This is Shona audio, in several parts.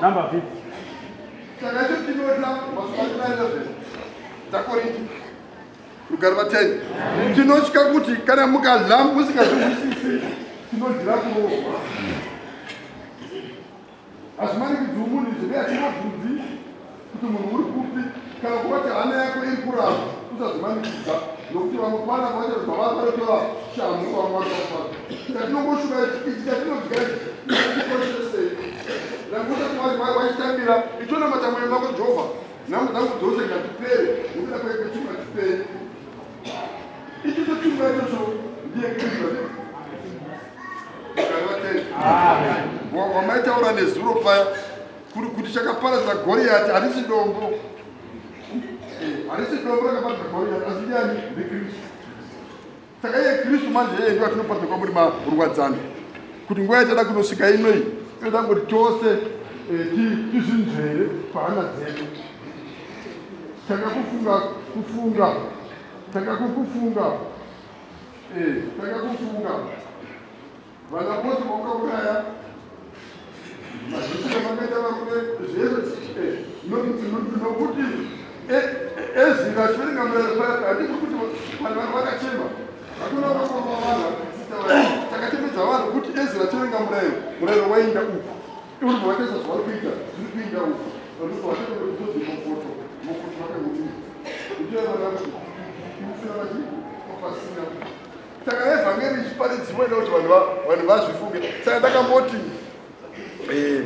Number 50. Rugare vateni tinosvika kuti kana mukadla musingazvinzwisisi tinodyira kurohwa hazvimanikidzi umunhu izvi neatinobvudzi kuti munhu uri kupi kana kuvati hana yako iri kuramba usadzimanikidza nokuti vamwe pana vachazva vanotora shamhu vamwe vakafaa tatinongoshuka ichi tatinodya ikoshesei nakuti vachitambira ichiona matamwe mako jehovha nhangu dzangu dzose ngatipere nokuda kwekechuma tipere ichicho chuma ichocho ndiye kristu wamaitaura nezuro paya kuti chakaparadza Goriati harisi dombo rakaparadza Goriati asi ndiani ndekristu saka iye kristu manje yeye ndio atinoparadza kwamuri marwadzano kuti nguva yatada kunosvika inoi toda ngoti tose tizvinzvere pahana dzedu takakufunga vana vose vaukauraya mazvisika makaita varume zvese nokuti ezira chiverenga murayiro paya handikuri kuti vanhu vakachema hakuna vakavavana takatemedza vanhu kuti ezira chiverenga murayiro wainda uku iuri vakaisa zvavari kuita zviri kuinda uku vanhu vakaitozozimapoto mokuti vakauti ndiaaaasina saka evhangeri ichiparidziwa ida kuti vanhu vazvifunge saka ndakamboti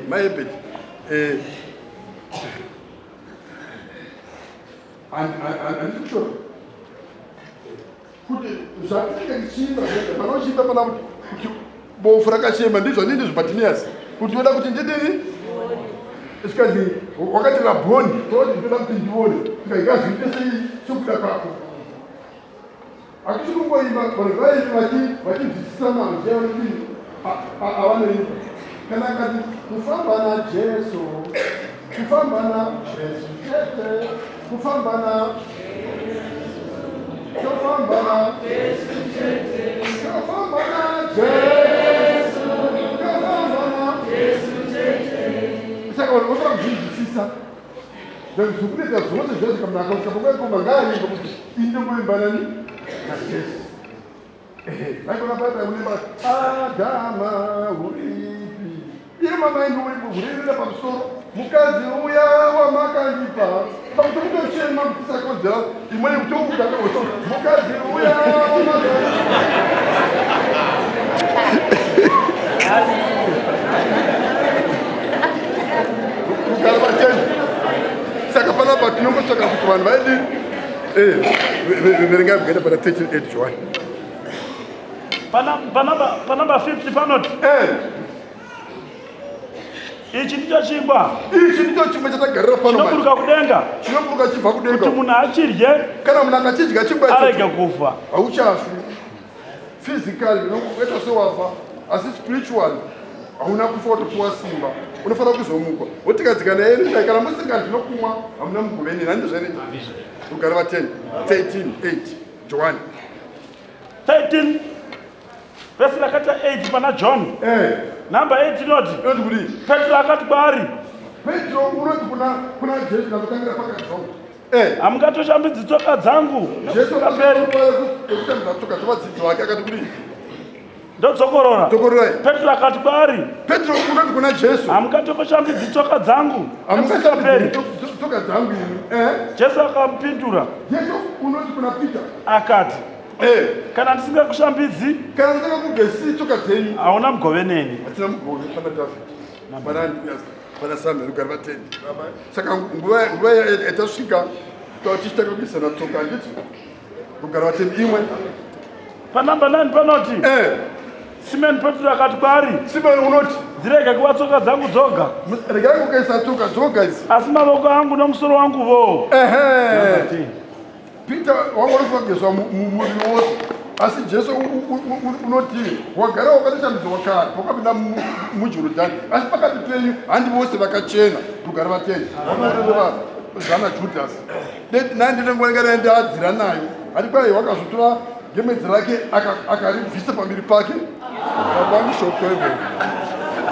maebet handikutora kuti zvatinenge ndichiimba panochiimba pana kuti bofu rakachema ndizvo ndini zvipatiniasi kuti oda kuti ndidini isikati wakati rabhoni toti ndoda kuti ndione tikaigaziite sei sokuda kwako akuti kungoimba vanhu vachibvisisa manzwi avanodini avanoimba kana kati kufamba najesu kufamba najesu chete kufamba tofamba najesu chete tofamba najesu saka vanhu votoda kuzvinzwisisa zvekuita zvose zvazvikamnakaukapokaikomba ngaaimba kuti indomboimba nani najesu vaikona pata unemba adama uripi iye mamaindourenda pamusoro mukadzi uya wamakandipa pakuti mutochema kutisakodzera imweni kutoukaoto mukadzi uya wamakandipa saka panapa tinongotsvaka kuti vanhu vaidi verengai kugaita pana 13:8 Johani panamba 50 panoti ichi ndicho chingwa chatagarira pano chinoburuka kudenga chinoburuka chibva kudenga kuti munhu achidye kana munhu akachidya chingwa arege kufa hauchafi physically unoita sewafa asi spiritually hauna kufa watopiwa simba unofanira kuzomukwa wotikadzikana yeni kana musinga ndinokumwa hamuna muguvenini handizvenei Rugare vateni 13:8 Johani 13 vhesi rakati 8 pana John namba 8 inoti kuti Petro akati kwaari Petro unoti kuna Jesu nakutangira pakati zvavo hamungatoshambidzi tsoka dzangu Jesu akashambidza tsoka dzavadzidzi vake akati kuti ndodzokorora Petro akati kwaari Petro unoti kuna Jesu hamungatoshambidzi tsoka dzangu hamungashambidzi tsoka dzangu inu Jesu akamupindura Jesu unoti kuna Peter akati kana ndisingakushambidzi kana ndisingakugezisi tsoka dzenyu hauna mugove neni hatina mugove pana David pana Samuel Rugare vateni saka nguva yatasvika tichitanga kuisana tsoka handiti Rugare vateni imwe panamba 9 panoti Simoni Petro akati kwaari Simoni unoti ndirege kuva tsoka dzangu dzoga regai kukaisa tsoka dzoga idzi asi mavoko angu nomusoro wanguvo Peter wangorofuna kugezwa muviri wose asi Jesu unoti wagara wakatoshambidzwa kare wakapinda muJorodhani asi pakati penyu handi vose vakachena Rugare vateni zana Judhasi nandinengoenga ndaadzira nayo hati kwai wakazotora gemedzi rake akaribvisa pamberi pake abangishokwevo